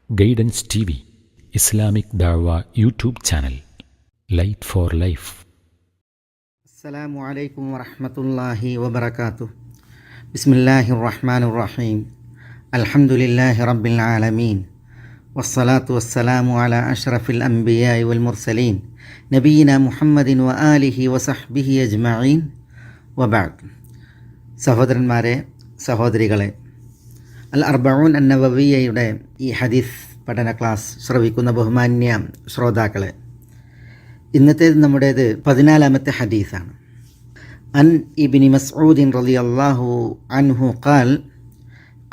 Guidance TV, Islamic ദഅവ YouTube channel, light for life. അസ്സലാമു അലൈക്കും വറഹ്മത്തുള്ളാഹി വബറകാതുഹു. ബിസ്മില്ലാഹിർ റഹ്മാനിർ റഹീം. അൽഹംദുലില്ലാഹി റബ്ബിൽ ആലമീൻ. വസ്സലാത്തു വസ്സലാമു അലാ അഷ്റഫിൽ അംബിയാഇ വൽ മുർസലീൻ നബിയിന മുഹമ്മദിൻ വ ആലിഹി വസഹ്ബിഹി അജ്മഈൻ വബഅദ്. സഹോദരന്മാരെ, സഹോദരികളെ, അൽ അർബഊൻ അന്നവവിയ്യയുടെ ഈ ഹദീസ് പഠന ക്ലാസ് ശ്രവിക്കുന്ന ബഹുമാന്യ ശ്രോതാക്കളെ, ഇന്നത്തേത് നമ്മുടേത് 14ാമത്തെ ഹദീസാണ്. അൻ ഇബ്നി മസ്ഊദിൻ റളിയല്ലാഹു അൻഹു ഖാൽ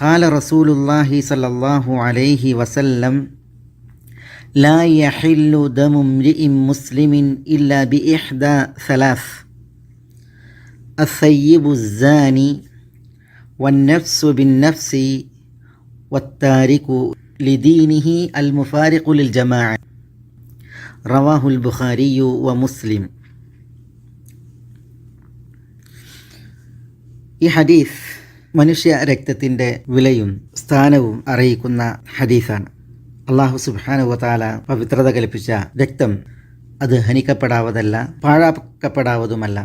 ഖാല റസൂലുള്ളാഹി സ്വല്ലല്ലാഹു അലൈഹി വസല്ലം ലാ യഹില്ലു ദമു ഇംരിഇൻ മുസ്ലിമിൻ ഇല്ലാ ബിഇഹ്ദാ സലാസ് അസ്സയ്യിബു الزാനി വന്നഫ്സു ബിന്നഫ്സി വത്താരിഖു ലിദീനിഹി അൽ മുഫാരിഖു ലിൽ ജമാഅ. റവാഹുൽ ബുഖാരിയു വ മുസ്ലിം. ഈ ഹദീസ് മനുഷ്യ രക്തത്തിൻ്റെ വിലയും സ്ഥാനവും അറിയിക്കുന്ന ഹദീസാണ്. അല്ലാഹു സുബ്ഹാനഹു വ തആല പവിത്രത കൽപ്പിച്ച രക്തം അത് ഹനിക്കപ്പെടാവതല്ല, പാഴാക്കപ്പെടാവതുമല്ല.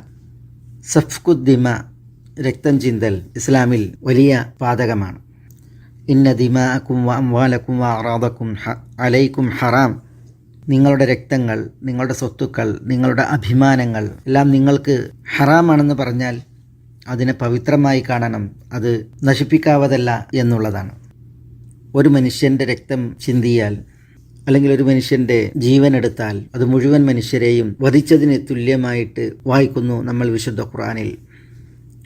സഫ്കുദ്ദിമ, രക്തം ചിന്തൽ, ഇസ്ലാമിൽ വലിയ പാതകമാണ്. ഇന്ന ദിമാഅക്കും വ അംവാലക്കും വ അറാദക്കും അലൈക്കും ഹറാം. നിങ്ങളുടെ രക്തങ്ങൾ, നിങ്ങളുടെ സ്വത്തുക്കൾ, നിങ്ങളുടെ അഭിമാനങ്ങൾ എല്ലാം നിങ്ങൾക്ക് ഹറാമാണെന്ന് പറഞ്ഞാൽ അതിനെ പവിത്രമായി കാണണം, അത് നശിപ്പിക്കാവതല്ല എന്നുള്ളതാണ്. ഒരു മനുഷ്യൻ്റെ രക്തം ചിന്തിയാൽ, അല്ലെങ്കിൽ ഒരു മനുഷ്യൻ്റെ ജീവൻ എടുത്താൽ, അത് മുഴുവൻ മനുഷ്യരെയും വധിച്ചതിന് തുല്യമായിട്ട് വായിക്കുന്നു നമ്മൾ വിശുദ്ധ ഖുർആനിൽ.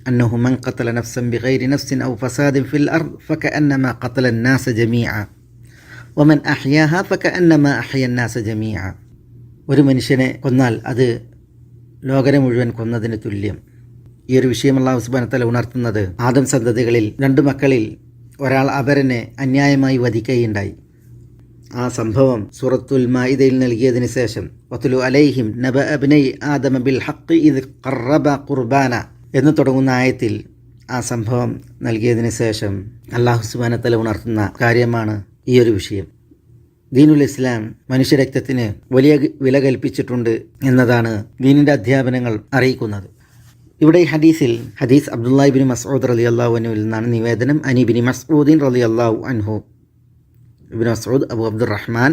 അന്നഹു മൻ ഖതല നഫ്സൻ ബിഗൈരി നഫ്സിൻ ഔ ഫസാദിൻ ഫിൽ അർദ് ഫകഅന്നമാ ഖതല അന്നാസ ജമീഅ വമൻ അഹ്യാഹാ ഫകഅന്നമാ അഹ്യ അന്നാസ ജമീഅ. ഒരു മനുഷ്യനെ കൊന്നാൽ അത് ലോകരെ മുഴുവൻ കൊന്നതിന് തുല്യം. ഈ ഒരു വിഷയം അല്ലാഹു സുബ്ഹാനഹു വ തആല ഉണർത്തുന്നത് ആദം സന്തതികളിൽ 2 മക്കളിൽ ഒരാൾ അവരനെ അന്യായമായി വധിക്കുകയുണ്ടായി. ആ സംഭവം സൂറത്തുൽ മാഇദയിൽ നൽകിയതിന് ശേഷം വത്ലു അലൈഹിം നബഅ ഇബ്നൈ ആദമ ബിൽ ഹഖ് ഇദ് ഖറബ ഖുർബാന എന്ന് തുടങ്ങുന്ന ആയത്തിൽ ആ സംഭവം നൽകിയതിന് ശേഷം അല്ലാഹു സുബ്ഹാനഹു വ തആല ഉണർത്തുന്ന കാര്യമാണ് ഈ ഒരു വിഷയം. ദീനുൽ ഇസ്ലാം മനുഷ്യരക്തത്തിന് വലിയ വില കൽപ്പിച്ചിട്ടുണ്ട് എന്നതാണ് ദീനിൻ്റെ അധ്യാപനങ്ങൾ അറിയിക്കുന്നത്. ഇവിടെ ഈ ഹദീസ് അബ്ദുല്ലാഹി ഇബ്നു മസ്ഊദ് റളിയല്ലാഹു അൻഹുവിൽ നിന്നാണ് നിവേദനം. അനി ഇബ്നു മസ്ഊദിൻ റളിയല്ലാഹു അൻഹു. ഇബ്നു മസ്ഊദ് അബു അബ്ദുറഹ്മാൻ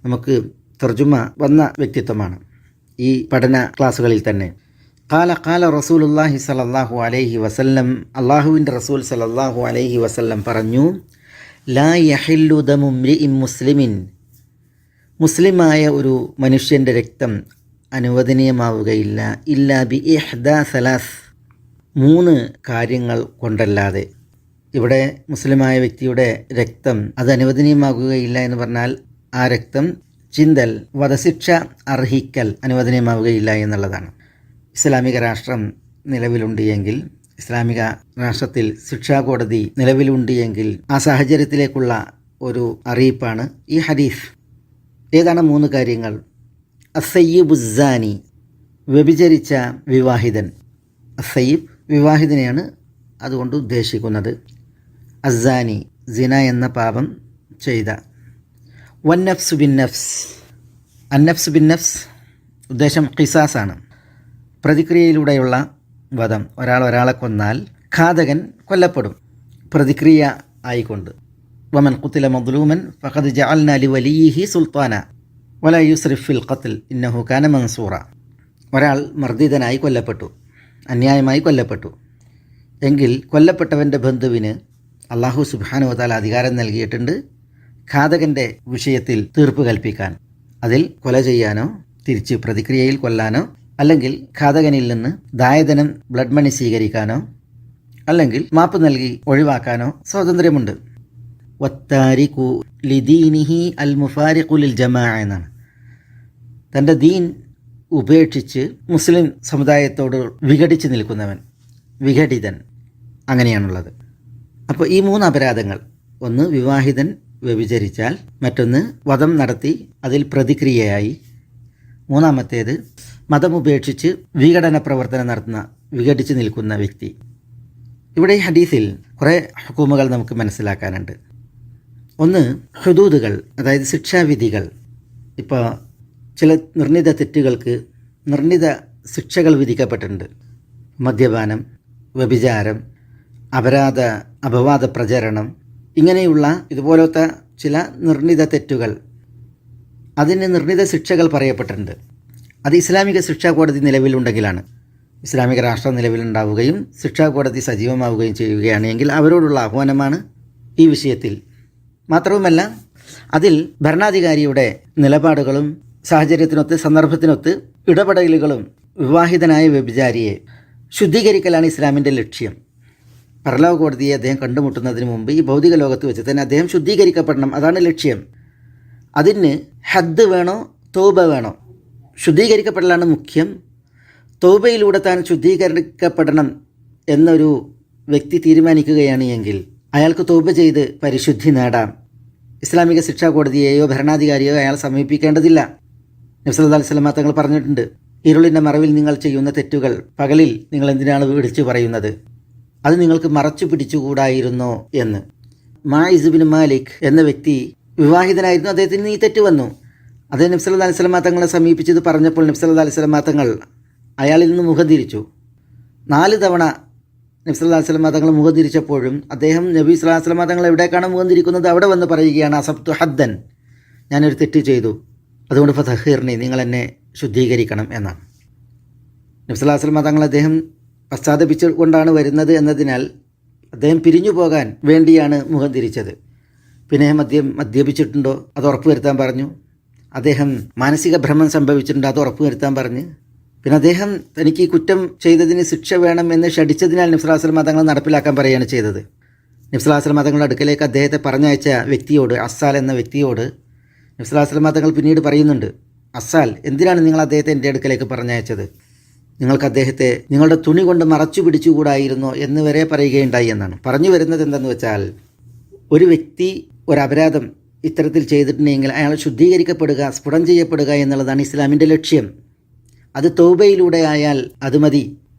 നമുക്ക് തർജുമ വന്ന വ്യക്തിത്വമാണ് ഈ പഠന ക്ലാസ്സുകളിൽ തന്നെ. ഖാല റസൂലുള്ളാഹി സ്വല്ലല്ലാഹു അലൈഹി വസല്ലം, അല്ലാഹുവിൻ്റെ റസൂൽ സ്വല്ലല്ലാഹു അലൈഹി വസല്ലം പറഞ്ഞു, ലാ യഹില്ലു ദമു ഇംരിഇൻ മുസ്ലിമിൻ, മുസ്ലിമായ ഒരു മനുഷ്യൻ്റെ രക്തം അനുവദനീയമാവുകയില്ല ഇല്ലാ ബി ഇഹ്ദാ സലാസ്, 3 കാര്യങ്ങൾ കൊണ്ടല്ലാതെ. ഇവിടെ മുസ്ലിമായ വ്യക്തിയുടെ രക്തം അത് അനുവദനീയമാകുകയില്ല എന്ന് പറഞ്ഞാൽ ആ രക്തം ചിന്തൽ, വധശിക്ഷ അർഹിക്കൽ അനുവദനീയമാവുകയില്ല എന്നുള്ളതാണ്. ഇസ്ലാമിക രാഷ്ട്രം നിലവിലുണ്ട് എങ്കിൽ, ഇസ്ലാമിക രാഷ്ട്രത്തിൽ ശിക്ഷാ കോടതി നിലവിലുണ്ട് എങ്കിൽ ആ സാഹചര്യത്തിലേക്കുള്ള ഒരു അറിയിപ്പാണ് ഈ ഹദീസ്. ഏതാണ് 3 കാര്യങ്ങൾ? അസ്സയ്യിബു الزാനി, വ്യഭിചരിച്ച വിവാഹിതൻ. അസ്സയ്യിബ് വിവാഹിതനെയാണ് അതുകൊണ്ട് ഉദ്ദേശിക്കുന്നത്. അസ്സാനി, സിന എന്ന പാപം ചെയ്ത. വന്നഫ്സു ബിൻ നഫ്സ്, അന്നഫ്സ് ബിൻ നഫ്സ് ഉദ്ദേശം ഖിസാസാണ്, പ്രതിക്രിയയിലൂടെയുള്ള വധം. ഒരാളെ കൊന്നാൽ ഘാതകൻ കൊല്ലപ്പെടും പ്രതിക്രിയ ആയിക്കൊണ്ട്. വമൻ ഖുതില മദ്ലൂമൻ ഫഖദ് ജഅൽനാ ലിവലിയിഹി സുൽത്താന വലാ യുസ്രിഫ് ഫിൽ ഖത്ൽ ഇന്നഹു കാന മൻസൂറ. ഒരാൾ മർദ്ദിതനായി കൊല്ലപ്പെട്ടു, അന്യായമായി കൊല്ലപ്പെട്ടു എങ്കിൽ കൊല്ലപ്പെട്ടവൻ്റെ ബന്ധുവിന് അല്ലാഹു സുബ്ഹാനഹു വ തആല അധികാരം നൽകിയിട്ടുണ്ട് ഘാതകൻ്റെ വിഷയത്തിൽ തീർപ്പ് കൽപ്പിക്കാൻ. അതിൽ കൊല ചെയ്യാനോ തിരിച്ച് പ്രതിക്രിയയിൽ കൊല്ലാനോ, അല്ലെങ്കിൽ ഘാതകനിൽ നിന്ന് ദായധനം, ബ്ലഡ് മണി സ്വീകരിക്കാനോ, അല്ലെങ്കിൽ മാപ്പ് നൽകി ഒഴിവാക്കാനോ സ്വാതന്ത്ര്യമുണ്ട്. വത്താരിഖു ലിദീനിഹി അൽ മുഫാരിഖു ലിൽ ജമാഅ എന്നാണ്. തൻ്റെ ദീൻ ഉപേക്ഷിച്ച് മുസ്ലിം സമുദായത്തോട് വിഘടിച്ച് നിൽക്കുന്നവൻ, വിഘടിതൻ, അങ്ങനെയാണുള്ളത്. അപ്പോൾ ഈ 3 അപരാധങ്ങൾ, ഒന്ന് വിവാഹിതൻ വ്യഭിചരിച്ചാൽ, മറ്റൊന്ന് വധം നടത്തി അതിൽ പ്രതിക്രിയയായി, മൂന്നാമത്തേത് മതമുപേക്ഷിച്ച് വിഘടന പ്രവർത്തനം നടത്തുന്ന, വിഘടിച്ച് നിൽക്കുന്ന വ്യക്തി. ഇവിടെ ഈ ഹദീസിൽ കുറേ ഹുക്കൂമുകൾ നമുക്ക് മനസ്സിലാക്കാനുണ്ട്. ഒന്ന് ഹുദൂദുകൾ, അതായത് ശിക്ഷാവിധികൾ. ഇപ്പോൾ ചില നിർണിത തെറ്റുകൾക്ക് നിർണിത ശിക്ഷകൾ വിധിക്കപ്പെട്ടിട്ടുണ്ട്. മദ്യപാനം, വ്യഭിചാരം, അപവാദ പ്രചരണം, ഇങ്ങനെയുള്ള ഇതുപോലത്തെ ചില നിർണിത തെറ്റുകൾ, അതിന് നിർണിത ശിക്ഷകൾ പറയപ്പെട്ടിട്ടുണ്ട്. അത് ഇസ്ലാമിക ശിക്ഷാ കോടതി നിലവിലുണ്ടെങ്കിലാണ്, ഇസ്ലാമിക രാഷ്ട്രം നിലവിലുണ്ടാവുകയും ശിക്ഷാ കോടതി സജീവമാവുകയും ചെയ്യുകയാണെങ്കിൽ അവരോടുള്ള ആഹ്വാനമാണ് ഈ വിഷയത്തിൽ. മാത്രവുമല്ല, അതിൽ ഭരണാധികാരിയുടെ നിലപാടുകളും സാഹചര്യത്തിനൊത്ത് സന്ദർഭത്തിനൊത്ത് ഇടപെടലുകളും വിവാഹിതനായ വ്യഭിചാരിയെ ശുദ്ധീകരിക്കലാണ് ഇസ്ലാമിൻ്റെ ലക്ഷ്യം. പരലോക കോടതിയെ അദ്ദേഹം കണ്ടുമുട്ടുന്നതിന് മുമ്പ് ഈ ഭൗതിക ലോകത്ത് വെച്ച് തന്നെ അദ്ദേഹം ശുദ്ധീകരിക്കപ്പെടണം, അതാണ് ലക്ഷ്യം. അതിന് ഹദ്ദ് വേണോ തൗബ വേണോ? ശുദ്ധീകരിക്കപ്പെടലാണ് മുഖ്യം. തൗബയിലൂടെ താൻ ശുദ്ധീകരിക്കപ്പെടണം എന്നൊരു വ്യക്തി തീരുമാനിക്കുകയാണ് എങ്കിൽ അയാൾക്ക് തൗബ ചെയ്ത് പരിശുദ്ധി നേടാം. ഇസ്ലാമിക ശിക്ഷാ കോടതിയെയോ ഭരണാധികാരിയോ അയാൾ സമീപിക്കേണ്ടതില്ല. നബി സല്ലല്ലാഹു അലൈഹി വസല്ലം തങ്ങൾ പറഞ്ഞിട്ടുണ്ട്, ഇരുളിൻ്റെ മറവിൽ നിങ്ങൾ ചെയ്യുന്ന തെറ്റുകൾ പകലിൽ നിങ്ങൾ എന്തിനാണ് വിളിച്ചു പറയുന്നത്? അത് നിങ്ങൾക്ക് മറച്ചു പിടിച്ചുകൂടായിരുന്നോ എന്ന്. മാഇസ് ബിൻ മാലിക് എന്ന വ്യക്തി വിവാഹിതനായിരുന്നു, അദ്ദേഹത്തിന് ഈ തെറ്റ് വന്നു. അദ്ദേഹം നബി സല്ലല്ലാഹു അലൈഹി വസല്ലം തങ്ങളെ സമീപിച്ചത് പറഞ്ഞപ്പോൾ നബി സല്ലല്ലാഹു അലൈഹി വസല്ലം തങ്ങൾ അയാളിൽ നിന്ന് മുഖം തിരിച്ചു. 4 തവണ നബി സല്ലല്ലാഹു അലൈഹി വസല്ലം തങ്ങൾ മുഖം തിരിച്ചപ്പോഴും അദ്ദേഹം നബി സല്ലല്ലാഹു അലൈഹി വസല്ലം തങ്ങൾ എവിടേക്കാണ് മുഖം തിരിക്കുന്നത് അവിടെ വന്ന് പറയുകയാണ്, അസബ്തു ഹദ്ദൻ, ഞാനൊരു തെറ്റ് ചെയ്തു, അതുകൊണ്ട് ഫതഹിർനി, നിങ്ങൾ എന്നെ ശുദ്ധീകരിക്കണം എന്നാണ്. നബി സല്ലല്ലാഹു അലൈഹി വസല്ലം തങ്ങൾ അദ്ദേഹം പശ്ചാത്തപിച്ചുകൊണ്ടാണ് വരുന്നത് എന്നതിനാൽ അദ്ദേഹം പിരിഞ്ഞു പോകാൻ വേണ്ടിയാണ് മുഖം തിരിച്ചത്. പിന്നെ മദ്യപിച്ചിട്ടുണ്ടോ അത് ഉറപ്പുവരുത്താൻ പറഞ്ഞു. അദ്ദേഹം മാനസിക ഭ്രമം സംഭവിച്ചിട്ടുണ്ടോ അത് ഉറപ്പുവരുത്താൻ പറഞ്ഞ്. പിന്നെ അദ്ദേഹം തനിക്ക് ഈ കുറ്റം ചെയ്തതിന് ശിക്ഷ വേണം എന്ന് ഷടിച്ചതിനാൽ നബി സല്ലല്ലാഹു അലൈഹി വസല്ലം തങ്ങൾ നടപ്പിലാക്കാൻ പറയുകയാണ് ചെയ്തത്. നബി സല്ലല്ലാഹു അലൈഹി വസല്ലം തങ്ങളുടെ അടുക്കലേക്ക് അദ്ദേഹത്തെ പറഞ്ഞയച്ച വ്യക്തിയോട്, അസ്സാൽ എന്ന വ്യക്തിയോട് നബി സല്ലല്ലാഹു അലൈഹി വസല്ലം തങ്ങൾ പിന്നീട് പറയുന്നുണ്ട്, അസ്സാൽ, എന്തിനാണ് നിങ്ങൾ അദ്ദേഹത്തെ എൻ്റെ അടുക്കലേക്ക് പറഞ്ഞയച്ചത്? നിങ്ങൾക്ക് അദ്ദേഹത്തെ നിങ്ങളുടെ തുണി കൊണ്ട് മറച്ചു പിടിച്ചുകൂടായിരുന്നോ എന്ന് വരെ പറയുകയുണ്ടായി എന്നാണ്. പറഞ്ഞു വരുന്നത് എന്തെന്ന് വെച്ചാൽ, ഒരു വ്യക്തി ഒരപരാധം ഇത്തരത്തിൽ ചെയ്തിട്ടുണ്ടെങ്കിൽ അയാൾ ശുദ്ധീകരിക്കപ്പെടുക, സ്ഫുടം ചെയ്യപ്പെടുക എന്നുള്ളതാണ് ഇസ്ലാമിൻ്റെ ലക്ഷ്യം. അത് തൗബയിലൂടെ ആയാൽ അത് മതി.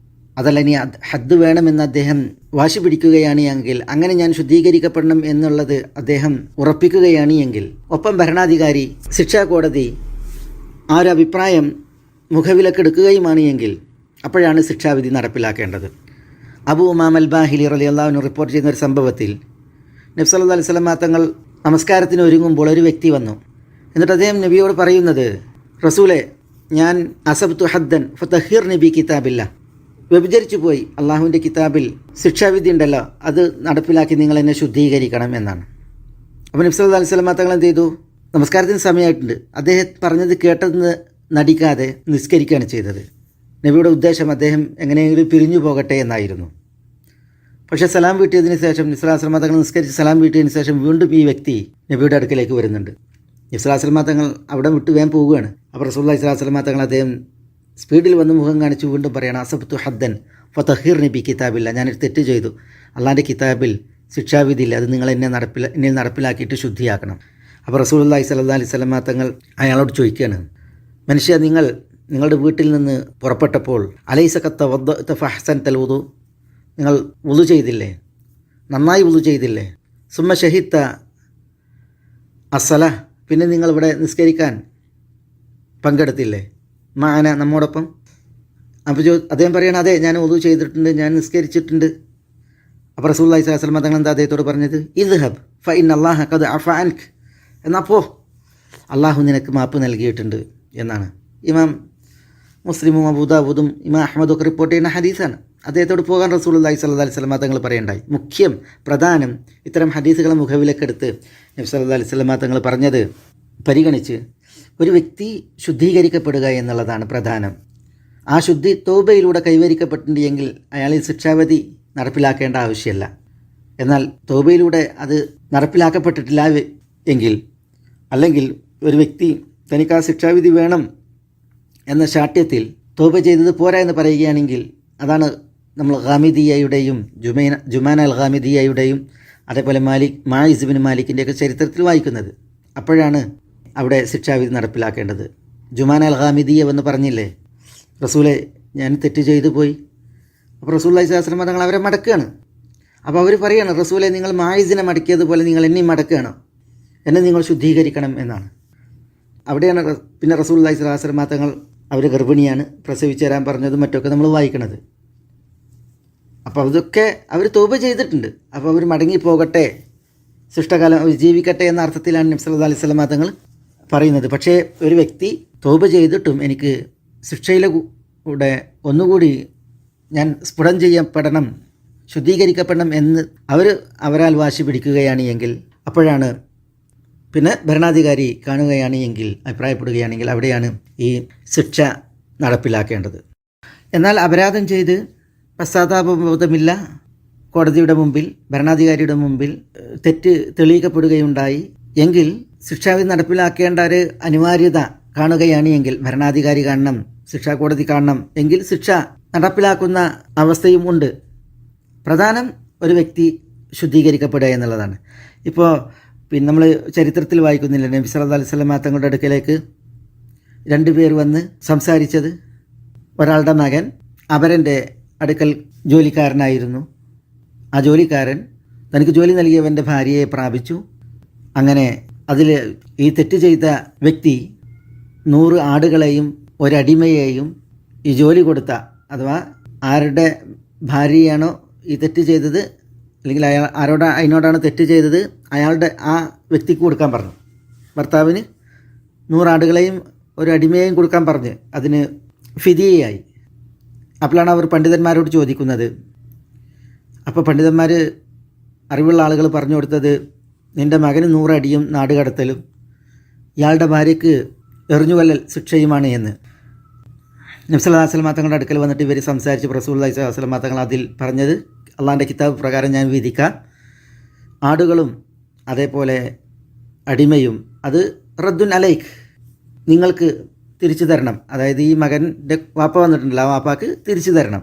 അതല്ല ഇനി ഹദ്ദ് വേണമെന്ന് അദ്ദേഹം വാശി പിടിക്കുകയാണ് എങ്കിൽ, അങ്ങനെ ഞാൻ ശുദ്ധീകരിക്കപ്പെടണം എന്നുള്ളത് അദ്ദേഹം ഉറപ്പിക്കുകയാണ് എങ്കിൽ, ഒപ്പം ഭരണാധികാരി, ശിക്ഷാ കോടതി ആ ഒരു അഭിപ്രായം മുഖവിലക്കെടുക്കുകയുമാണ് എങ്കിൽ അപ്പോഴാണ് ശിക്ഷാവിധി നടപ്പിലാക്കേണ്ടത്. അബൂ ഉമാമ അൽ ബാഹിലി റളിയല്ലാഹു അൻഹു റിപ്പോർട്ട് ചെയ്യുന്ന ഒരു സംഭവത്തിൽ നബി സല്ലല്ലാഹു അലൈഹി വസല്ലം തങ്ങൾ നമസ്കാരത്തിന് ഒരുങ്ങുമ്പോൾ ഒരു വ്യക്തി വന്നു. എന്നിട്ട് അദ്ദേഹം നബിയോട് പറയുന്നത്, റസൂലെ, ഞാൻ അസബ്തു ഹദ്ദൻ ഫതഹിർനി ബി കിതാബില്ല, വ്യഭിചരിച്ചു പോയി, അള്ളാഹുവിൻ്റെ കിതാബിൽ ശിക്ഷാവിധി ഉണ്ടല്ലോ, അത് നടപ്പിലാക്കി നിങ്ങൾ എന്നെ ശുദ്ധീകരിക്കണം എന്നാണ്. അപ്പോൾ നബി സല്ലല്ലാഹു അലൈഹി വസല്ലം തങ്ങൾ എന്ത് ചെയ്തു? നമസ്കാരത്തിന് സമയമായിട്ടുണ്ട്, അദ്ദേഹം പറഞ്ഞത് കേട്ടതെന്ന് നടിക്കാതെ നിസ്കരിക്കുകയാണ് ചെയ്തത്. നബിയുടെ ഉദ്ദേശം അദ്ദേഹം എങ്ങനെയെങ്കിലും പിരിഞ്ഞു പോകട്ടെ എന്നായിരുന്നു. പക്ഷേ സലാം വീട്ടിയതിന് ശേഷം നബി സല്ലല്ലാഹു അലൈഹി വസല്ലം തങ്ങൾ നിസ്കരിച്ച് സലാം വീട്ടിയതിന് ശേഷം വീണ്ടും ഈ വ്യക്തി നബിയുടെ അടുക്കലേക്ക് വരുന്നുണ്ട്. നബി സല്ലല്ലാഹു അലൈഹി വസല്ലം തങ്ങൾ അവിടെ വിട്ട് വേഗം പോവുകയാണ്. അപ്പോൾ റസൂലുള്ളാഹി സ്വല്ലല്ലാഹു അലൈഹി വസല്ലം തങ്ങൾ അദ്ദേഹം സ്പീഡിൽ വന്ന് മുഖം കാണിച്ച് വീണ്ടും പറയണം, അസബ്തു ഹദ്ദൻ ഫതഹിർനി ബി കിതാബില്ല, ഞാനൊരു തെറ്റ് ചെയ്തു, അള്ളാഹിൻ്റെ കിതാബിൽ ശിക്ഷാവിധിയില്ല, അത് നിങ്ങൾ എന്നിൽ നടപ്പിലാക്കിയിട്ട് ശുദ്ധിയാക്കണം. അപ്പോൾ റസൂലുള്ളാഹി സ്വല്ലല്ലാഹു അലൈഹി വസല്ലം തങ്ങൾ അയാളോട് ചോദിക്കുകയാണ്, മനുഷ്യ, നിങ്ങളുടെ വീട്ടിൽ നിന്ന് പുറപ്പെട്ടപ്പോൾ അലൈസ ഖത്ത വദ്ദഅത ഫഹ്സൻതൽ വുദു, നിങ്ങൾ വുദു ചെയ്തില്ലേ, നന്നായി വുദു ചെയ്തില്ലേ? സുമ്മ ഷഹിദ്ത അസ്സല, പിന്നെ നിങ്ങളിവിടെ നിസ്കരിക്കാൻ പങ്കെടുത്തില്ലേ? മാന, നമ്മോടൊപ്പം. അപ്പോൾ അദ്ദേഹം പറയണം, അതെ, ഞാൻ വുദു ചെയ്തിട്ടുണ്ട്, ഞാൻ നിസ്കരിച്ചിട്ടുണ്ട്. അപ്പോൾ റസൂലുള്ളാഹി സ്വല്ലല്ലാഹു അലൈഹി വസല്ലം തങ്ങൾ എന്താ അദ്ദേഹത്തോട് പറഞ്ഞത്? ഇദ്ഹബ് ഫഇന്ന അല്ലാഹ ഖദ് അഫ അൻക, എന്നപ്പോൾ അള്ളാഹു നിനക്ക് മാപ്പ് നൽകിയിട്ടുണ്ട് എന്നാണ്. ഇമാം മുസ്ലിമും അബൂദാവൂദും ഇമാം അഹ്മദും ഒക്കെ റിപ്പോർട്ട് ചെയ്യുന്ന ഹദീസാണ്. അദ്ദേഹത്തോട് പോകാൻ റസൂലുള്ളാഹി സ്വല്ലല്ലാഹു അലൈഹി വസല്ലം തങ്ങൾ പറയുണ്ടായി. മുഖ്യം, പ്രധാനം ഇത്തരം ഹദീസുകളെ മുഖവിലക്കെടുത്ത് നബി സല്ലല്ലാഹു അലൈഹി വസല്ലം തങ്ങൾ പറഞ്ഞത് പരിഗണിച്ച് ഒരു വ്യക്തി ശുദ്ധീകരിക്കപ്പെടുക എന്നുള്ളതാണ് പ്രധാനം. ആ ശുദ്ധി തൗബയിലൂടെ കൈവരിക്കപ്പെട്ടിട്ടുണ്ടെങ്കിൽ അയാളിൽ ശിക്ഷാവിധി നടപ്പിലാക്കേണ്ട ആവശ്യമില്ല. എന്നാൽ തൗബയിലൂടെ അത് നടപ്പിലാക്കപ്പെട്ടിട്ടില്ല എങ്കിൽ, അല്ലെങ്കിൽ ഒരു വ്യക്ി തനിക്ക് ആ ശിക്ഷാവിധി വേണം എന്ന ശാഠ്യത്തിൽ തൗബ ചെയ്തത് പോരാ എന്ന് പറയുകയാണെങ്കിൽ, അതാണ് നമ്മൾ ഗാമിദിയയുടെയും ജുമാന അൽ ഗാമിദിയയുടെയും അതേപോലെ മാഇസ് ബിൻ മാലിക്കിൻ്റെയൊക്കെ ചരിത്രത്തിൽ വായിക്കുന്നത്. അപ്പോഴാണ് അവിടെ ശിക്ഷാവിധി നടപ്പിലാക്കേണ്ടത്. ജുമാന അൽ ഗാമിദിയ എന്ന് പറഞ്ഞില്ലേ, റസൂലെ, ഞാൻ തെറ്റ് ചെയ്തു പോയി. അപ്പോൾ റസൂലുള്ളാഹി സ്വല്ലല്ലാഹു അലൈഹി വസല്ലം തങ്ങൾ അവരെ മടക്കുകയാണ്. അപ്പോൾ അവർ പറയുകയാണ്, റസൂലെ, നിങ്ങൾ മാഇസിനെ മടക്കിയതുപോലെ നിങ്ങൾ എന്നെയും മടക്കുകയാണ്. എന്നെ നിങ്ങൾ ശുദ്ധീകരിക്കണം എന്നാണ്. അവിടെയാണ് പിന്നെ റസൂലുള്ളാഹി സ്വല്ലല്ലാഹു അലൈഹി വസല്ലം തങ്ങൾ അവർ ഗർഭിണിയാണ്, പ്രസവിച്ചു തരാൻ പറഞ്ഞതും മറ്റൊക്കെ നമ്മൾ വായിക്കണത്. അപ്പോൾ അതൊക്കെ അവർ തൗബ ചെയ്തിട്ടുണ്ട്. അപ്പോൾ അവർ മടങ്ങിപ്പോകട്ടെ, ശിഷ്ടകാലം ജീവിക്കട്ടെ എന്ന അർത്ഥത്തിലാണ് നബി സല്ലല്ലാഹു അലൈഹി വസല്ലം തങ്ങൾ പറയുന്നത്. പക്ഷേ ഒരു വ്യക്തി തൗബ ചെയ്തിട്ടും എനിക്ക് ശിക്ഷയിലെ കൂടെ ഒന്നുകൂടി ഞാൻ സ്ഫുടം ചെയ്യപ്പെടണം, ശുദ്ധീകരിക്കപ്പെടണം എന്ന് അവരാൽ വാശി പിടിക്കുകയാണ് എങ്കിൽ, അപ്പോഴാണ് പിന്നെ ഭരണാധികാരി കാണുകയാണ് എങ്കിൽ, അഭിപ്രായപ്പെടുകയാണെങ്കിൽ അവിടെയാണ് ഈ ശിക്ഷ നടപ്പിലാക്കേണ്ടത്. എന്നാൽ അപരാധം ചെയ്ത് പശ്ചാത്താപബോധമില്ല, കോടതിയുടെ മുമ്പിൽ ഭരണാധികാരിയുടെ മുമ്പിൽ തെറ്റ് തെളിയിക്കപ്പെടുകയുണ്ടായി എങ്കിൽ ശിക്ഷാവിധി നടപ്പിലാക്കേണ്ട ഒരു അനിവാര്യത കാണുകയാണ് എങ്കിൽ, ഭരണാധികാരി കാണണം, ശിക്ഷാ കോടതി കാണണം എങ്കിൽ ശിക്ഷ നടപ്പിലാക്കുന്ന അവസ്ഥയും ഉണ്ട്. പ്രധാനം ഒരു വ്യക്തി ശുദ്ധീകരിക്കപ്പെടുക എന്നുള്ളതാണ്. ഇപ്പോൾ പിന്നെ നമ്മൾ ചരിത്രത്തിൽ വായിക്കുന്നില്ല, നബി സല്ലല്ലാഹു അലൈഹി വസല്ലം തങ്ങളുടെ അടുക്കലേക്ക് 2 പേർ വന്ന് സംസാരിച്ചത്. ഒരാളുടെ മകൻ അപരൻ്റെ അടുക്കൽ ജോലിക്കാരനായിരുന്നു. ആ ജോലിക്കാരൻ തനിക്ക് ജോലി നൽകിയവൻ്റെ ഭാര്യയെ പ്രാപിച്ചു. അങ്ങനെ അതിൽ ഈ തെറ്റ് ചെയ്ത വ്യക്തി 100 ആടുകളെയും ഒരടിമയെയും ഈ ജോലി കൊടുത്ത, അഥവാ ആരുടെ ഭാര്യയാണോ ഈ തെറ്റ് ചെയ്തത്, അല്ലെങ്കിൽ അതിനോടാണ് തെറ്റ് ചെയ്തത്, അയാളുടെ ആ വ്യക്തിക്ക് കൊടുക്കാൻ പറഞ്ഞു. ഭർത്താവിന് 100 ആടുകളെയും ഒരു അടിമയെയും കൊടുക്കാൻ പറഞ്ഞ് അതിന് ഫിദിയയായി. അപ്പോഴാണ് അവർ പണ്ഡിതന്മാരോട് ചോദിക്കുന്നത്. അപ്പോൾ പണ്ഡിതന്മാർ, അറിവുള്ള ആളുകൾ പറഞ്ഞു കൊടുത്തത്, നിൻ്റെ മകന് 100 അടിയും നാടുകടത്തലും ഇയാളുടെ ഭാര്യയ്ക്ക് എറിഞ്ഞുകൊല്ലൽ ശിക്ഷയുമാണ് എന്ന്. നബി സല്ലല്ലാഹു അലൈഹി വസല്ലം തങ്ങളുടെ അടുക്കൽ വന്നിട്ട് ഇവർ സംസാരിച്ച് റസൂലുള്ളാഹി സ്വല്ലല്ലാഹു അലൈഹി വസല്ലം തങ്ങൾ അതിൽ പറഞ്ഞത്, അള്ളാഹിൻ്റെ കിതാബ് പ്രകാരം ഞാൻ വിധിക്കാം, ആടുകളും അതേപോലെ അടിമയും അത് റദ്ദുൻ അലൈക്ക്, നിങ്ങൾക്ക് തിരിച്ചു തരണം. അതായത് ഈ മകൻ്റെ വാപ്പ വന്നിട്ടുണ്ടല്ലോ, ആ വാപ്പാക്ക് തിരിച്ചു തരണം.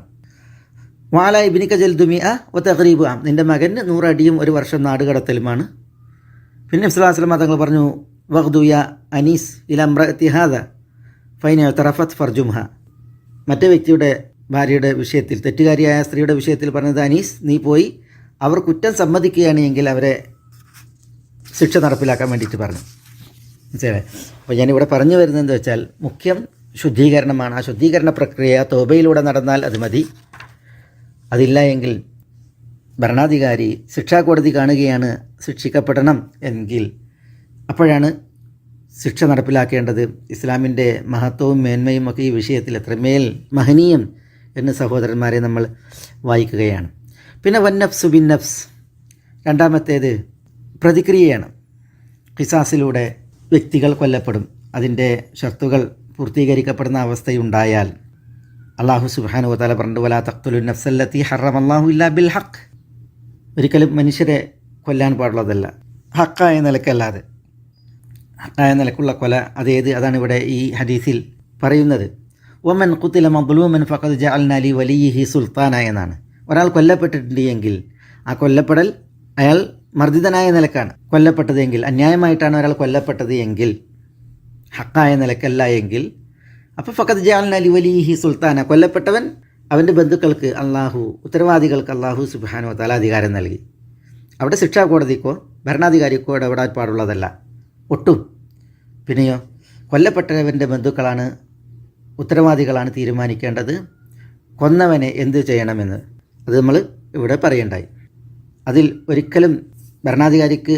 വാല ഇബ്നിക ജൽദുമിഅ വ തഗ്രീബു ആം, നിൻ്റെ മകന് 100 അടിയും 1 വർഷം നാടുകടത്തലുമാണ്. പിന്നെ നബി സല്ലല്ലാഹു അലൈഹി വസല്ലം തങ്ങൾ പറഞ്ഞു, വഖ്ദു യാ അനീസ് ഇല ഇംറഅതി ഹാദാ ഫൈൻ ഇഅ്തറഫത് ഫർജുംഹ. മറ്റേ വ്യക്തിയുടെ ഭാര്യയുടെ വിഷയത്തിൽ, തെറ്റുകാരിയായ സ്ത്രീയുടെ വിഷയത്തിൽ പറഞ്ഞത്, അനീസ് നീ പോയി അവർ കുറ്റം സമ്മതിക്കുകയാണ് എങ്കിൽ അവരെ ശിക്ഷ നടപ്പിലാക്കാൻ വേണ്ടിയിട്ട് പറഞ്ഞു. മനസ്സിലായേ? അപ്പോൾ ഞാനിവിടെ പറഞ്ഞു വരുന്നതെന്ന് വെച്ചാൽ മുഖ്യം ശുദ്ധീകരണമാണ്. ആ ശുദ്ധീകരണ പ്രക്രിയ തൗബയിലൂടെ നടന്നാൽ അത് മതി. അതില്ല എങ്കിൽ ഭരണാധികാരി ശിക്ഷാ കോടതി കാണുകയാണ് ശിക്ഷിക്കപ്പെടണം എങ്കിൽ അപ്പോഴാണ് ശിക്ഷ നടപ്പിലാക്കേണ്ടത്. ഇസ്ലാമിൻ്റെ മഹത്വവും മേന്മയും ഒക്കെ ഈ വിഷയത്തിൽ എത്രമേൽ മഹനീയം എന്ന് സഹോദരന്മാരെ നമ്മൾ വായിക്കുകയാണ്. പിന്നെ വന്നഫ്സു ബിൻ നഫ്സ്, രണ്ടാമത്തേത് പ്രതിക്രിയയാണ്. ഖിസാസിലൂടെ വ്യക്തികൾ കൊല്ലപ്പെടും. അതിൻ്റെ ഷർത്തുകൾ പൂർത്തീകരിക്കപ്പെടുന്ന അവസ്ഥയുണ്ടായാൽ അല്ലാഹു സുബ്ഹാനഹു വ തആല പറഞ്ഞു, വലാ തഖ്തുലു നഫ്സല്ലത്തി ഹറമല്ലാഹു ഇല്ലാ ബിൽ ഹഖ്, ഒരിക്കലും മനുഷ്യരെ കൊല്ലാൻ പാടുള്ളതല്ല ഹക്കായ നിലക്കല്ലാതെ. ഹക്കായ നിലക്കുള്ള കൊല അതാണ് ഇവിടെ ഈ ഹദീസിൽ പറയുന്നത്. വമൻ ഖുതില മദ്ലൂമൻ ഫഖദ് ജഅൽനാ ലി വലിയിഹി സുൽത്താന എന്നാണ്. ഒരാൾ കൊല്ലപ്പെട്ടിട്ടുണ്ട് എങ്കിൽ ആ കൊല്ലപ്പെടൽ അയാൾ മർദ്ദിതനായ നിലക്കാണ് കൊല്ലപ്പെട്ടതെങ്കിൽ, അന്യായമായിട്ടാണ് ഒരാൾ കൊല്ലപ്പെട്ടത് എങ്കിൽ, ഹക്കായ നിലക്കല്ല എങ്കിൽ, അപ്പോൾ ഫഖദ് ജഅൽനാ ലി വലിയിഹി സുൽത്താന, കൊല്ലപ്പെട്ടവൻ അവൻ്റെ ബന്ധുക്കൾക്ക് ഉത്തരവാദികൾക്ക് അല്ലാഹു സുബ്ഹാനഹു വ തആല അധികാരം നൽകി. അവിടെ ശിക്ഷാ കോടതിക്കോ ഭരണാധികാരിക്കോ ഇടപെടാൻ പാടുള്ളതല്ല ഒട്ടും. പിന്നെയോ കൊല്ലപ്പെട്ടവൻ്റെ ബന്ധുക്കളാണ്, ഉത്തരവാദികളാണ് തീരുമാനിക്കേണ്ടത് കൊന്നവനെ എന്ത് ചെയ്യണമെന്ന്. അത് നമ്മൾ ഇവിടെ പറയണ്ടായി. അതിൽ ഒരിക്കലും ഭരണാധികാരിക്ക്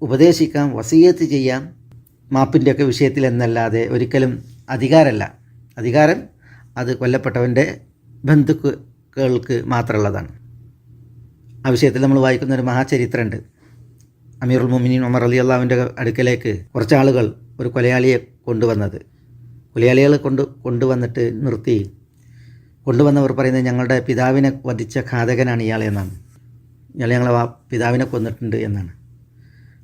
ഉപദേശിക്കാം, വസിയത്ത് ചെയ്യാം, മാപ്പിൻ്റെയൊക്കെ വിഷയത്തിൽ എന്നല്ലാതെ ഒരിക്കലും അധികാരമല്ല. അധികാരം അത് കൊല്ലപ്പെട്ടവൻ്റെ ബന്ധുക്കൾക്ക് മാത്രമുള്ളതാണ്. ആ വിഷയത്തിൽ നമ്മൾ വായിക്കുന്ന ഒരു മഹാചരിത്രമുണ്ട്. അമീറുൽ മുഅ്മിനീൻ ഉമർ റളിയല്ലാഹുവിൻ്റെ അടുക്കലേക്ക് കുറച്ച് ആളുകൾ ഒരു കൊലയാളിയെ കൊണ്ടുവന്നത്. കൊലയാളികളെ കൊണ്ടുവന്നിട്ട് നിർത്തി. കൊണ്ടുവന്നവർ പറയുന്നത്, ഞങ്ങളുടെ പിതാവിനെ വധിച്ച ഘാതകനാണ് ഇയാളെന്നാണ്. ഇയാൾ ഞങ്ങളെ പിതാവിനെ കൊന്നിട്ടുണ്ട് എന്നാണ്.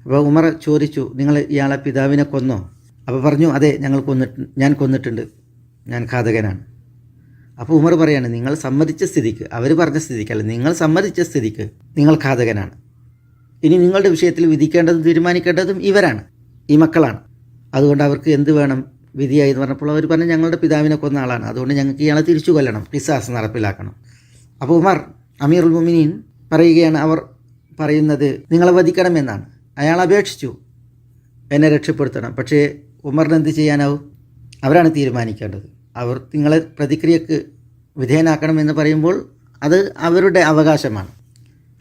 അപ്പോൾ ഉമർ ചോദിച്ചു, നിങ്ങൾ ഇയാളെ പിതാവിനെ കൊന്നോ? അപ്പോൾ പറഞ്ഞു, അതെ ഞാൻ കൊന്നിട്ടുണ്ട്, ഞാൻ ഘാതകനാണ്. അപ്പോൾ ഉമർ പറയാണ്, നിങ്ങൾ സമ്മതിച്ച സ്ഥിതിക്ക്, അവർ പറഞ്ഞ സ്ഥിതിക്കല്ല, നിങ്ങൾ സമ്മതിച്ച സ്ഥിതിക്ക് നിങ്ങൾ ഘാതകനാണ്. ഇനി നിങ്ങളുടെ വിഷയത്തിൽ വിധിക്കേണ്ടതും തീരുമാനിക്കേണ്ടതും ഇവരാണ്, ഈ മക്കളാണ്. അതുകൊണ്ട് അവർക്ക് എന്ത് വേണം വിധിയായി എന്ന് പറഞ്ഞപ്പോൾ അവർ പറഞ്ഞു, ഞങ്ങളുടെ പിതാവിനെ കൊന്ന ആളാണ്, അതുകൊണ്ട് ഞങ്ങൾക്ക് ഇയാളെ തിരിച്ചു കൊല്ലണം, ഖിസാസ് നടപ്പിലാക്കണം. അപ്പോൾ ഉമർ അമീറുൽ മുഅ്മിനീൻ പറയുകയാണ്, അവർ പറയുന്നത് നിങ്ങളെ വധിക്കണമെന്നാണ്. അയാൾ അപേക്ഷിച്ചു, എന്നെ രക്ഷപ്പെടുത്തണം. പക്ഷേ ഉമറിന് എന്ത് ചെയ്യാനാവും? അവരാണ് തീരുമാനിക്കേണ്ടത്. അവർ നിങ്ങളെ പ്രതിക്രിയക്ക് വിധേയനാക്കണമെന്ന് പറയുമ്പോൾ അത് അവരുടെ അവകാശമാണ്.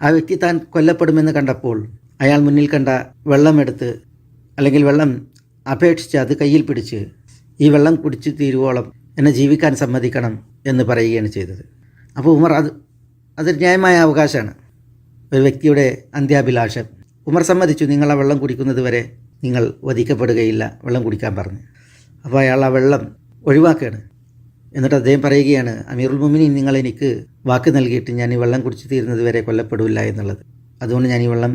ആ വ്യക്തി താൻ കൊല്ലപ്പെടുമെന്ന് കണ്ടപ്പോൾ അയാൾ മുന്നിൽ കണ്ട വെള്ളമെടുത്ത്, അല്ലെങ്കിൽ വെള്ളം അപേക്ഷിച്ച് അത് കയ്യിൽ പിടിച്ച്, ഈ വെള്ളം കുടിച്ച് തീരുവോളം എന്നെ ജീവിക്കാൻ സമ്മതിക്കണം എന്ന് പറയുകയാണ് ചെയ്തത്. അപ്പോൾ ഉമർ അതൊരു ന്യായമായ അവകാശമാണ്. ഒരു വ്യക്തിയുടെ അന്ത്യാഭിലാഷം. ഉമർ സമ്മതിച്ചു, നിങ്ങൾ ആ വെള്ളം കുടിക്കുന്നത് വരെ നിങ്ങൾ വധിക്കപ്പെടുകയില്ല, വെള്ളം കുടിക്കാൻ പറഞ്ഞു. അപ്പോൾ അയാൾ ആ വെള്ളം ഒഴിവാക്കുകയാണ്. എന്നിട്ട് അദ്ദേഹം പറയുകയാണ്, അമീറുൽ മുഅ്മിനീൻ, നിങ്ങൾ എനിക്ക് വാക്ക് നൽകിയിട്ട് ഞാൻ ഈ വെള്ളം കുടിച്ച് തീരുന്നത് വരെ കൊല്ലപ്പെടില്ല എന്നുള്ളത്. അതുകൊണ്ട് ഞാൻ ഈ വെള്ളം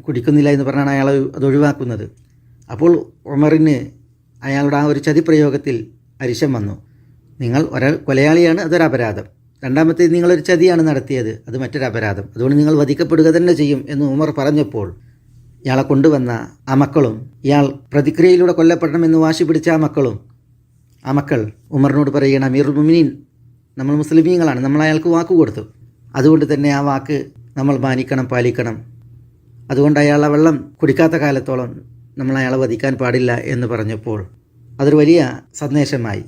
കുടിക്കുന്നില്ല എന്ന് പറഞ്ഞാണ് അയാൾ അത് ഒഴിവാക്കുന്നത്. അപ്പോൾ ഉമറിന് അയാളുടെ ആ ഒരു ചതിപ്രയോഗത്തിൽ അരിശം വന്നു. നിങ്ങൾ കൊലയാളിയാണ്, അതൊരു അപരാധം. രണ്ടാമത്തേത് നിങ്ങളൊരു ചതിയാണ് നടത്തിയത്, അത് മറ്റൊരു അപരാധം. അതുകൊണ്ട് നിങ്ങൾ വധിക്കപ്പെടുക തന്നെ ചെയ്യും എന്ന് ഉമർ പറഞ്ഞപ്പോൾ ഇയാളെ കൊണ്ടുവന്ന ആ മക്കളും, ഇയാൾ പ്രതിക്രിയയിലൂടെ കൊല്ലപ്പെടണമെന്ന് വാശി പിടിച്ച ആ മക്കൾ ഉമറിനോട് പറയുകയാണ്, അമീറുൽ മുഅ്മിനീൻ, നമ്മൾ മുസ്ലിമീങ്ങളാണ്, നമ്മൾ അയാൾക്ക് വാക്ക് കൊടുത്തു, അതുകൊണ്ട് തന്നെ ആ വാക്ക് നമ്മൾ മാനിക്കണം, പാലിക്കണം. അതുകൊണ്ട് അയാൾ ആ വെള്ളം കുടിക്കാത്ത കാലത്തോളം നമ്മൾ അയാളെ വധിക്കാൻ പാടില്ല എന്ന് പറഞ്ഞപ്പോൾ അതൊരു വലിയ സന്ദേശമായി.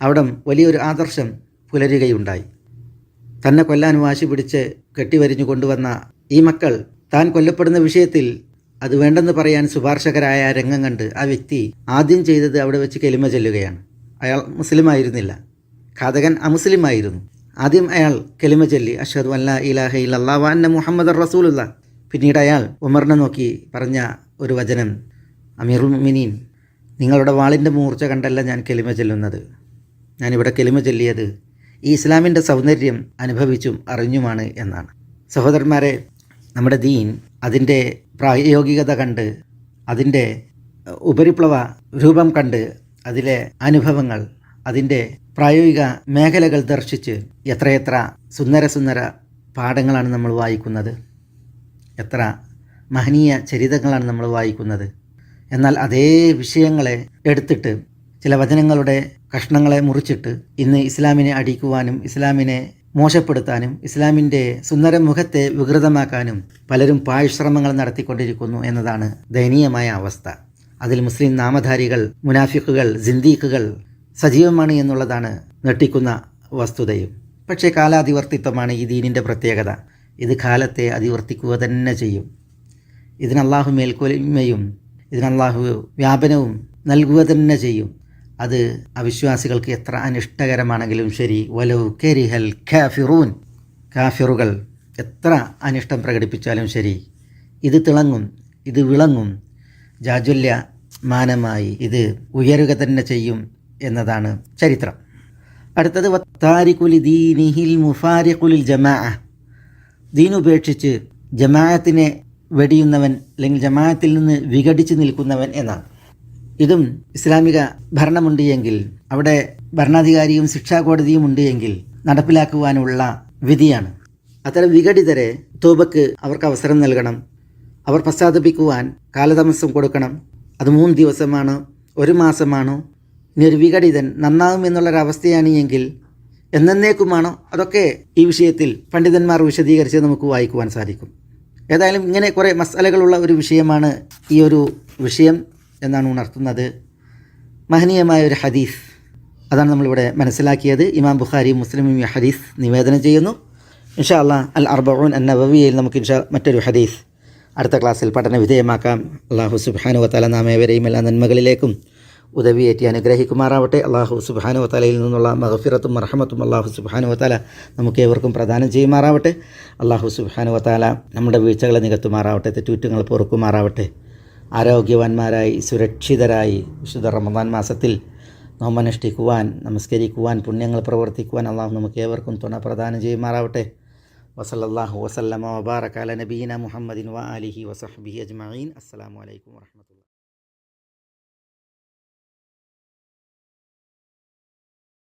അവിടെ വലിയൊരു ആദർശം പുലരുകയുണ്ടായി. തന്നെ കൊല്ലാൻ വാശി പിടിച്ച് കെട്ടിവരിഞ്ഞു കൊണ്ടുവന്ന ഈ മക്കൾ താൻ കൊല്ലപ്പെടുന്ന വിഷയത്തിൽ അത് വേണ്ടെന്ന് പറയാൻ ശുപാർശകരായ രംഗം കണ്ട് ആ വ്യക്തി ആദ്യം ചെയ്തത് അവിടെ വെച്ച് കലിമ ചൊല്ലുകയാണ്. അയാൾ മുസ്ലിമായിരുന്നില്ല, ഘാതകൻ അമുസ്ലിമായിരുന്നു. ആദ്യം അയാൾ കലിമ ചൊല്ലി, അഷ്ഹദു അല്ലാ ഇലാഹ ഇല്ലല്ലാഹ് വ അന്ന മുഹമ്മദർ റസൂലുള്ളാഹ്. പിന്നീട് അയാൾ ഉമറിനെ നോക്കി പറഞ്ഞ ഒരു വചനം, അമീറുൽ മുഅ്മിനീൻ, നിങ്ങളുടെ വാളിൻ്റെ മൂർച്ച കണ്ടല്ല ഞാൻ കലിമ ചൊല്ലുന്നത്. ഞാനിവിടെ കലിമ ചൊല്ലിയത് ഈ ഇസ്ലാമിൻ്റെ സൗന്ദര്യം അനുഭവിച്ചും അറിഞ്ഞുമാണ് എന്നാണ്. സഹോദരന്മാരെ, നമ്മുടെ ദീൻ അതിൻ്റെ പ്രായോഗികത കണ്ട്, അതിൻ്റെ ഉപരിപ്ലവ രൂപം കണ്ട്, അതിലെ അനുഭവങ്ങൾ, അതിൻ്റെ പ്രായോഗിക മേഖലകൾ ദർശിച്ച് എത്രയെത്ര സുന്ദര പാഠങ്ങളാണ് നമ്മൾ വായിക്കുന്നത്, എത്ര മഹനീയ ചരിതങ്ങളാണ് നമ്മൾ വായിക്കുന്നത്. എന്നാൽ അതേ വിഷയങ്ങളെ എടുത്തിട്ട് ചില വചനങ്ങളുടെ കഷ്ണങ്ങളെ മുറിച്ചിട്ട് ഇന്ന് ഇസ്ലാമിനെ അടിക്കുവാനും ഇസ്ലാമിനെ മോശപ്പെടുത്താനും ഇസ്ലാമിൻ്റെ സുന്ദര മുഖത്തെ വികൃതമാക്കാനും പലരും പാഴ്ശ്രമങ്ങൾ നടത്തിക്കൊണ്ടിരിക്കുന്നു എന്നതാണ് ദയനീയമായ അവസ്ഥ. അതിൽ മുസ്ലിം നാമധാരികൾ, മുനാഫിക്കുകൾ, സിന്ദീഖുകൾ സജീവമാണ് എന്നുള്ളതാണ് ഞെട്ടിക്കുന്ന വസ്തുതയും. പക്ഷേ കാലാതിവർത്തിത്വമാണ് ഈ ദീനിൻ്റെ പ്രത്യേകത. ഇത് കാലത്തെ അതിവർത്തിക്കുക തന്നെ ചെയ്യും. ഇതിന് അള്ളാഹു മേൽക്കോയ്മയും ഇതിന് അള്ളാഹു വ്യാപനവും നൽകുക തന്നെ ചെയ്യും. അത് അവിശ്വാസികൾക്ക് എത്ര അനിഷ്ടകരമാണെങ്കിലും ശരി, വലൗ കരിഹൽ കാഫിറൂൻ, കാഫിറുകൾ എത്ര അനിഷ്ടം പ്രകടിപ്പിച്ചാലും ശരി, ഇത് തിളങ്ങും, ഇത് വിളങ്ങും, ജാജ്വല്യമാനമായി ഇത് ഉയരുക തന്നെ ചെയ്യും എന്നതാണ് ചരിത്രം. അടുത്തത് വത്താരിഖുലി ദീനിഹിൽ മുഫാരിഖുലിൽ ജമാഅ, ദീൻ ഉപേക്ഷിച്ച് ജമാഅത്തിനെ വെടിയുന്നവൻ അല്ലെങ്കിൽ ജമാഅത്തിൽ നിന്ന് വിഘടിച്ച് നിൽക്കുന്നവൻ എന്നാണ്. ഇതും ഇസ്ലാമിക ഭരണമുണ്ട് എങ്കിൽ, അവിടെ ഭരണാധികാരിയും ശിക്ഷാകോടതിയും ഉണ്ട് എങ്കിൽ നടപ്പിലാക്കുവാനുള്ള വിധിയാണ്. അത്തരം വിഘടിതരെ തൗബക്ക് അവർക്ക് അവസരം നൽകണം. അവർ പശ്ചാത്തപിക്കുവാൻ കാലതാമസം കൊടുക്കണം. അത് 3 ദിവസമാണോ 1 മാസമാണോ, ഇനി ഒരു വിഘടിതൻ നന്നാവുമെന്നുള്ളൊരവസ്ഥയാണ് എങ്കിൽ എന്നേക്കുമാണോ, അതൊക്കെ ഈ വിഷയത്തിൽ പണ്ഡിതന്മാർ വിശദീകരിച്ച് നമുക്ക് വായിക്കുവാൻ സാധിക്കും. ഏതായാലും ഇങ്ങനെ കുറേ മസാലകളുള്ള ഒരു വിഷയമാണ് ഈ ഒരു വിഷയം എന്നാണ് ഉണർത്തുന്നത്. മഹനീയമായ ഒരു ഹദീസ്, അതാണ് നമ്മളിവിടെ മനസ്സിലാക്കിയത്. ഇമാം ബുഖാരിയും മുസ്ലിമും ഈ ഹദീസ് നിവേദനം ചെയ്യുന്നു. ഇൻഷാ അല്ലാഹ് അൽ അർബഊൻ അൻ-നവവിയിൽ നമുക്ക് മറ്റൊരു ഹദീസ് അടുത്ത ക്ലാസ്സിൽ പഠന വിധേയമാക്കാം. അല്ലാഹു സുബ്ഹാനഹു വ തആല നാം ഏവരെയും എല്ലാ നന്മകളിലേക്കും ഉദവിയേറ്റി അനുഗ്രഹിക്കുമാറാവട്ടെ. അല്ലാഹു സുബ്ഹാനഹു വ തആലയിൽ നിന്നുള്ള മഗ്ഫിറത്തും റഹ്മത്തും അല്ലാഹു സുബ്ഹാനഹു വ തആല നമുക്ക് ഏവർക്കും പ്രദാനം ചെയ്യുമാറാവട്ടെ. അല്ലാഹു സുബ്ഹാനഹു വ തആല നമ്മുടെ വീഴ്ചകളെ നികത്തുമാറാവട്ടെ, തെറ്റുകുറ്റങ്ങൾ പൊറുക്കുമാറാവട്ടെ. ആരോഗ്യവാന്മാരായി സുരക്ഷിതരായി വിശുദ്ധ റമദാൻ മാസത്തിൽ നോമ്പനുഷ്ഠിക്കുവാൻ, നമസ്കരിക്കുവാൻ, പുണ്യങ്ങൾ പ്രവർത്തിക്കുവാൻ അല്ലാഹു നമുക്ക് ഏവർക്കും തുണ പ്രദാനം ചെയ്യുമാറാവട്ടെ. വസല്ലല്ലാഹു വസല്ലമ വബാറക അല നബിയിന മുഹമ്മദിൻ വ ആലിഹി വസഹ്ബിഹി അജ്മഈൻ. അസ്സലാമു അലൈക്കും വറഹ്മത്തുള്ളാഹി.